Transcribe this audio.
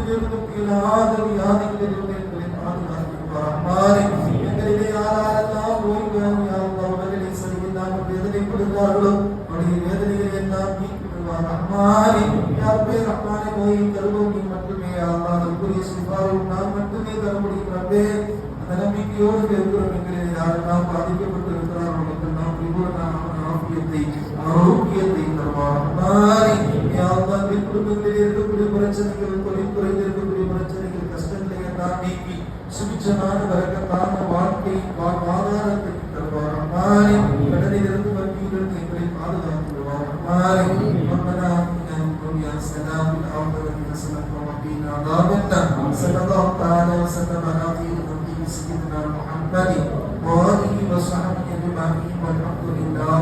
ஆபத்திலிருந்தும் இல்லாத வியாதிகளிலிருந்து எங்களை பாதுகாப்பாரே. எங்களிலே யாரெல்லாம் நோய்கள் உடலிலே சரியில்லாமல் வேதனைப்படுகிறார்களோ அவருடைய வேதனைகளை எல்லாம் நீக்கிவிடுவார் ரஹ்மானே. யாருமே ரஹ்மானே நோயை தருவோம் நீ மட்டுமே அல்லாஹ். அதற்குரிய சிபாவும் நான் மட்டுமே தர முடியும் ரப்பே. அந்த நம்பிக்கையோடு இருக்கிறோம். எங்களிலே யாரெல்லாம் பாதிக்கப்பட்டு இருக்கிறார்கள் நாம் ஆரோக்கியத்தை தருவார் ரஹ்மானே. யா அல்லாஹ் குடும்பத்தில் இருக்கக்கூடிய பிரச்சனைகள் குறைந்து இருக்கக்கூடிய பிரச்சனைகள் கஷ்டங்களை எல்லாம் நீக்கி சுபிட்சமான பரக்கத்தான வாழ்க்கை ஆதாரத்தை தருவார் ரஹ்மானே. கடலிலிருந்து வங்கியிலிருந்து எங்களை பாதுகாத்துவார் ரஹ்மானே. ربنا آتنا في الدنيا حسنة وفي الآخرة حسنة وقنا عذاب النار. صلى الله تعالى وسلم على خير خلقه سيدنا محمد وآله وصحبه أجمعين والحمد لله